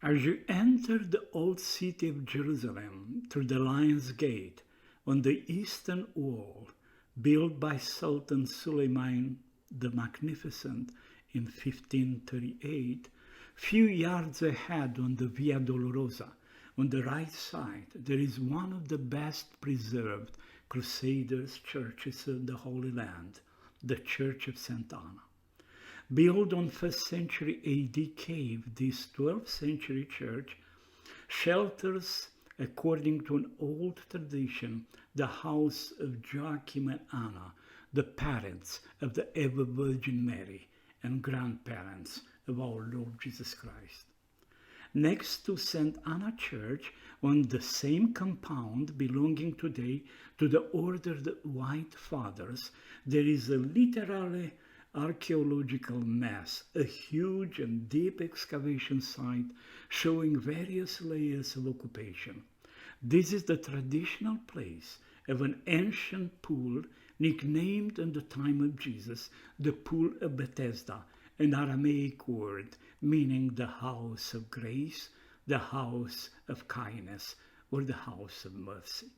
As you enter the old city of Jerusalem through the Lion's Gate on the eastern wall, built by Sultan Suleiman the Magnificent in 1538, few yards ahead on the Via Dolorosa, on the right side, there is one of the best preserved Crusaders' churches of the Holy Land, the Church of St. Anna. Built on 1st century AD cave, this 12th century church shelters, according to an old tradition, the house of Joachim and Anna, the parents of the ever Virgin Mary and grandparents of our Lord Jesus Christ. Next to St. Anna Church, on the same compound belonging today to the Order of the White Fathers, there is a literally archaeological mass, a huge and deep excavation site showing various layers of occupation. This is the traditional place of an ancient pool nicknamed in the time of Jesus the Pool of Bethesda, an Aramaic word meaning the house of grace, the house of kindness, or the house of mercy.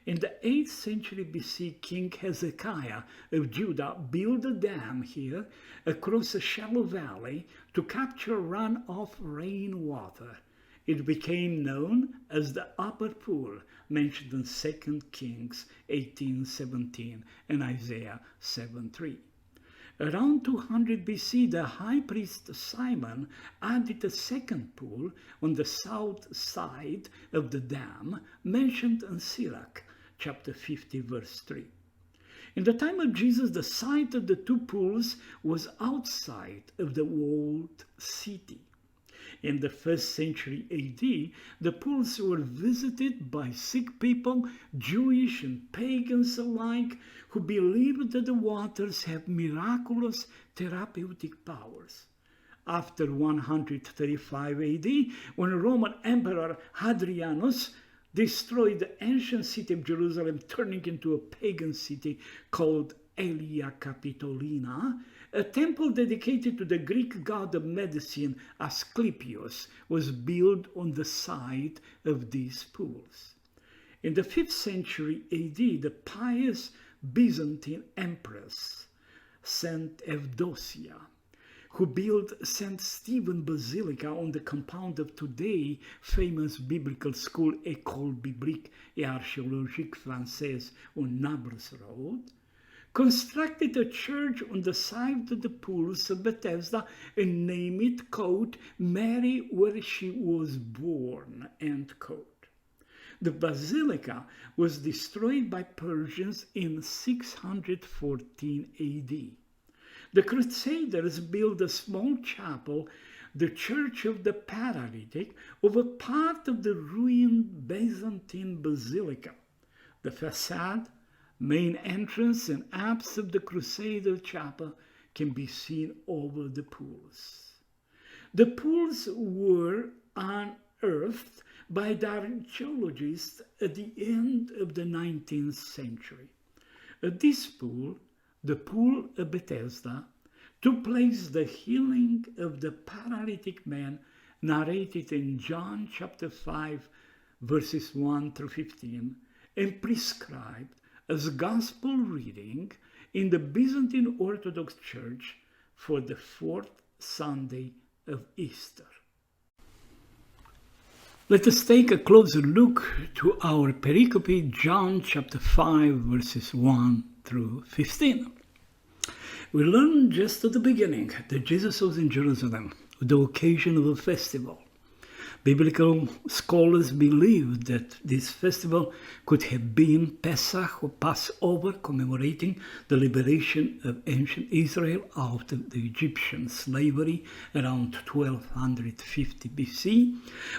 In the 8th century BC, King Hezekiah of Judah built a dam here across a shallow valley to capture runoff rainwater. It became known as the Upper Pool, mentioned in 2 Kings 18:17 and Isaiah 7:3. Around 200 BC, the high priest Simon added a second pool on the south side of the dam, mentioned in Sirach, chapter 50, verse 3. In the time of Jesus, the site of the two pools was outside of the walled city. In the 1st century AD, the pools were visited by sick people, Jewish and pagans alike, who believed that the waters have miraculous therapeutic powers. After 135 AD, when Roman Emperor Hadrianus destroyed the ancient city of Jerusalem, turning into a pagan city called Aelia Capitolina, a temple dedicated to the Greek god of medicine Asclepius was built on the site of these pools. In the 5th century AD, the pious Byzantine empress Saint Evdosia, who built St. Stephen Basilica on the compound of today famous biblical school École Biblique et Archéologique Française on Nablus Road, constructed a church on the side of the pools of Bethesda and named it, quote, Mary where she was born, end quote. The basilica was destroyed by Persians in 614 AD. The Crusaders built a small chapel, the Church of the Paralytic, over part of the ruined Byzantine basilica. The facade, main entrance, and apse of the Crusader chapel can be seen over the pools. The pools were unearthed by the archaeologists at the end of the 19th century. At this pool, the Pool of Bethesda, took place the healing of the paralytic man narrated in John chapter 5, verses 1 through 15, and prescribed as gospel reading in the Byzantine Orthodox Church for the 4th Sunday of Easter. Let us take a closer look to our pericope, John chapter 5, verses 1 through 15. We learn just at the beginning that Jesus was in Jerusalem on the occasion of a festival. Biblical scholars believe that this festival could have been Pesach or Passover, commemorating the liberation of ancient Israel out of the Egyptian slavery around 1250 BC,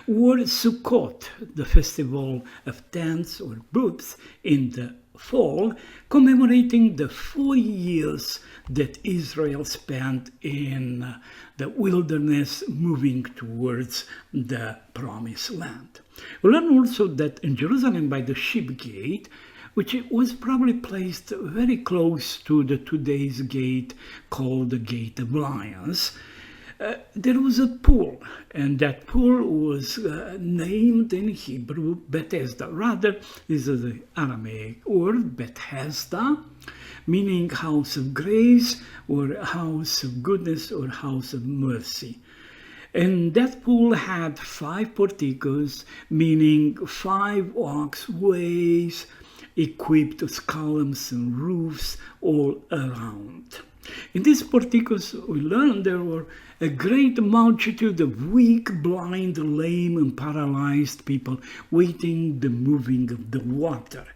or Sukkot, the festival of tents or booths in the fall, commemorating the 4 years that Israel spent in the wilderness moving towards the promised land. We learn also that in Jerusalem by the Sheep Gate, which was probably placed very close to the today's gate called the Gate of Lions, there was a pool, and that pool was named in Hebrew Bethesda. Rather, this is the Aramaic word Bethesda, meaning house of grace, or house of goodness, or house of mercy. And that pool had 5 porticos, meaning 5 walkways equipped with columns and roofs all around. In these porticos, we learned there were a great multitude of weak, blind, lame, and paralyzed people waiting the moving of the water.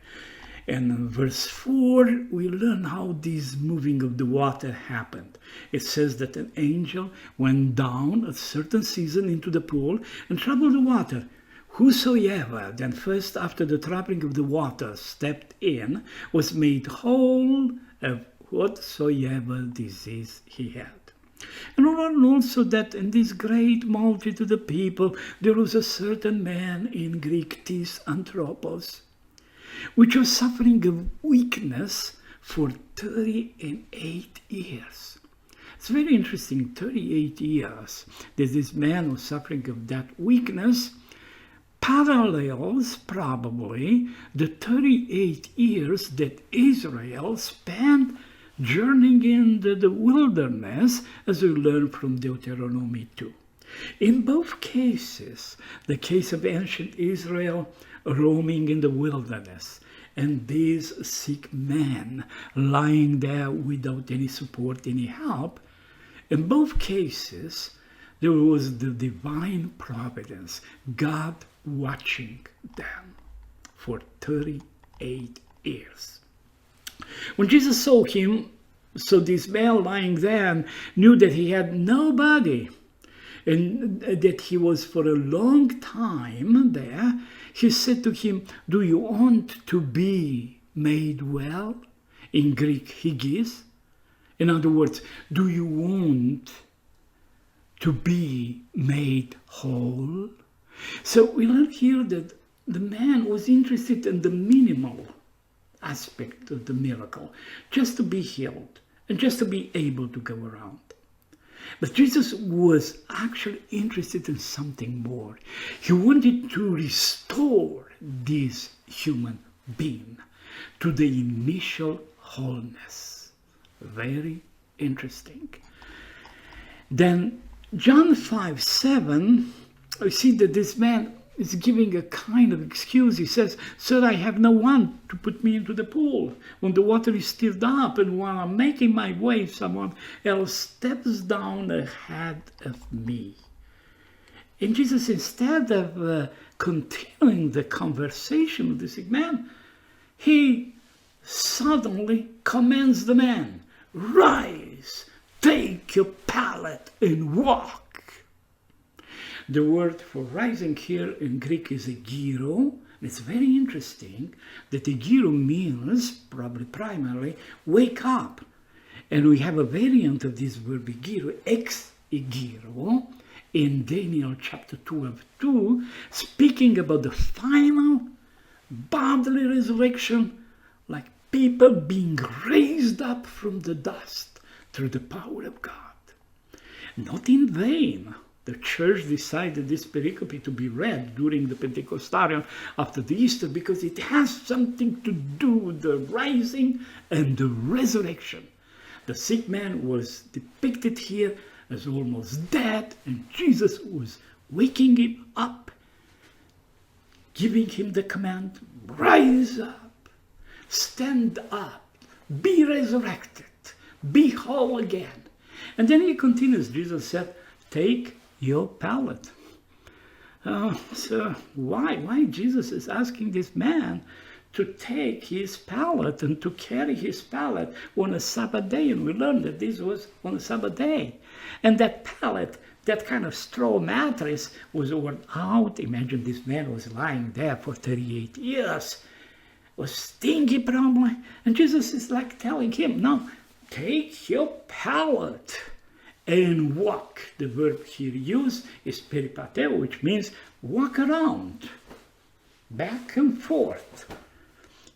And in verse 4, we learn how this moving of the water happened. It says that an angel went down at a certain season into the pool and troubled the water. Whosoever then first after the troubling of the water stepped in was made whole of whatsoever disease he had. And we learn also that in this great multitude of people there was a certain man, in Greek tis anthropos, which was suffering of weakness for 38 years. It's very interesting, 38 years that this man was suffering of that weakness, parallels probably the 38 years that Israel spent journeying in the wilderness, as we learn from Deuteronomy 2. In both cases, the case of ancient Israel roaming in the wilderness, and this sick man lying there without any support, any help, in both cases, there was the divine providence, God watching them for 38 years. When Jesus saw him, so this man lying there knew that he had nobody, and that he was for a long time there, he said to him, "Do you want to be made well?" In Greek, hygis. In other words, do you want to be made whole? So we learn here that the man was interested in the minimal aspect of the miracle, just to be healed and just to be able to go around. But Jesus was actually interested in something more. He wanted to restore this human being to the initial wholeness. Very interesting. Then John 5:7, we see that this man is giving a kind of excuse. He says, "Sir, I have no one to put me into the pool when the water is stirred up, and while I'm making my way, someone else steps down ahead of me." And Jesus, instead of continuing the conversation with the sick man, he suddenly commands the man, "Rise, take your pallet and walk." The word for rising here in Greek is egiro. It's very interesting that egiro means, probably primarily, wake up. And we have a variant of this word egiro, ex egiro, in Daniel chapter 12:2, speaking about the final bodily resurrection, like people being raised up from the dust through the power of God. Not in vain, the church decided this pericope to be read during the Pentecostarian after the Easter, because it has something to do with the rising and the resurrection. The sick man was depicted here as almost dead, and Jesus was waking him up, giving him the command, "Rise up, stand up, be resurrected, be whole again." And then he continues. Jesus said, "Take your pallet." So why Jesus is asking this man to take his pallet and to carry his pallet on a Sabbath day? And we learned that this was on a Sabbath day. And that pallet, that kind of straw mattress, was worn out. Imagine this man was lying there for 38 years. Was stinky probably. And Jesus is like telling him, "No, take your pallet and walk." The verb here used is peripateo, which means walk around, back and forth.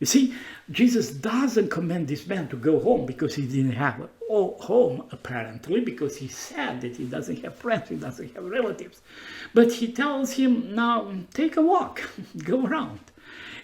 You see, Jesus doesn't command this man to go home because he didn't have a home, apparently, because he said that he doesn't have friends, he doesn't have relatives. But he tells him, now take a walk, go around.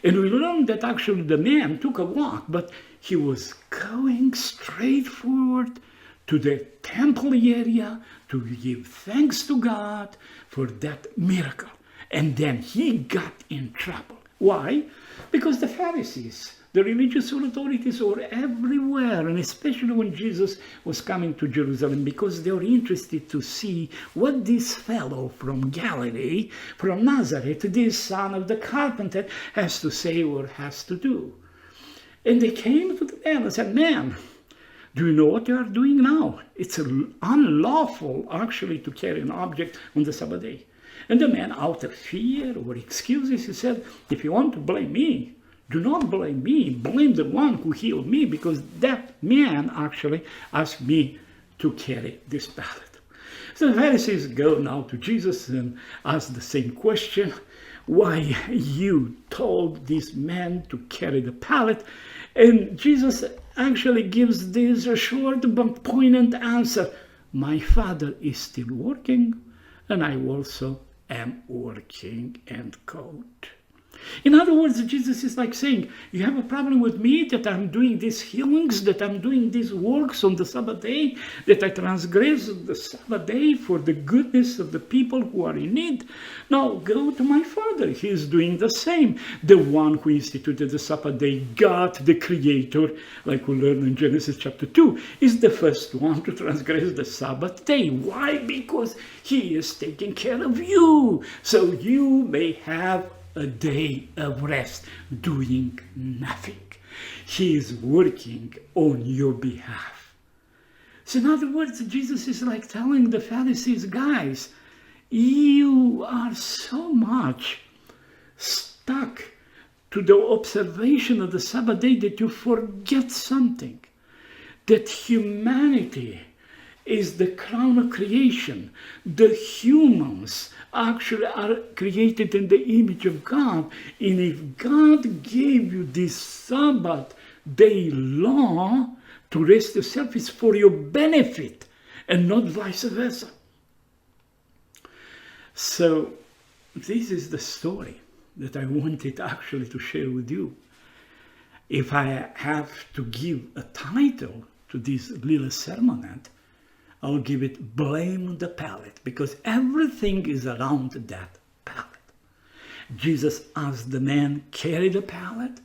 And we learn that actually the man took a walk, but he was going straight forward to the temple area to give thanks to God for that miracle. And then he got in trouble. Why? Because the Pharisees, the religious authorities, were everywhere, and especially when Jesus was coming to Jerusalem, because they were interested to see what this fellow from Galilee, from Nazareth, this son of the carpenter, has to say or has to do. And they came to the man and said, man, do you know what you are doing now? It's unlawful, actually, to carry an object on the Sabbath day. And the man, out of fear or excuses, he said, if you want to blame me, do not blame me, blame the one who healed me, because that man actually asked me to carry this pallet. So the Pharisees go now to Jesus and ask the same question, why you told this man to carry the pallet? And Jesus actually gives this short but poignant answer, my Father is still working, and I also am working, end quote. In other words, Jesus is like saying, you have a problem with me that I'm doing these healings, that I'm doing these works on the Sabbath day, that I transgress the Sabbath day for the goodness of the people who are in need. Now go to my Father. He is doing the same. The one who instituted the Sabbath day, God the Creator, like we learn in Genesis chapter 2, is the first one to transgress the Sabbath day. Why? Because he is taking care of you, so you may have a day of rest, doing nothing. He is working on your behalf. So in other words, Jesus is like telling the Pharisees, guys, you are so much stuck to the observation of the Sabbath day that you forget something, that humanity is the crown of creation. The humans actually are created in the image of God. And if God gave you this Sabbath day law to rest yourself, it's for your benefit and not vice versa. So this is the story that I wanted actually to share with you. If I have to give a title to this little sermonette, I'll give it Blame the Pallet, because everything is around that pallet. Jesus asked the man, carry the pallet,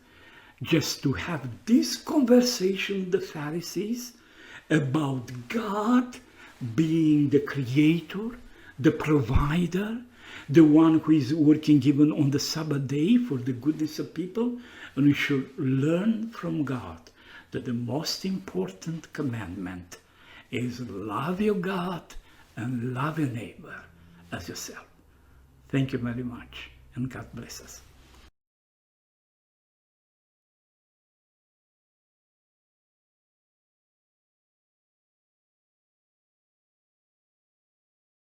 just to have this conversation with the Pharisees about God being the creator, the provider, the one who is working even on the Sabbath day for the goodness of people. And we should learn from God that the most important commandment is love your God and love your neighbor as yourself. Thank you very much, and God bless us.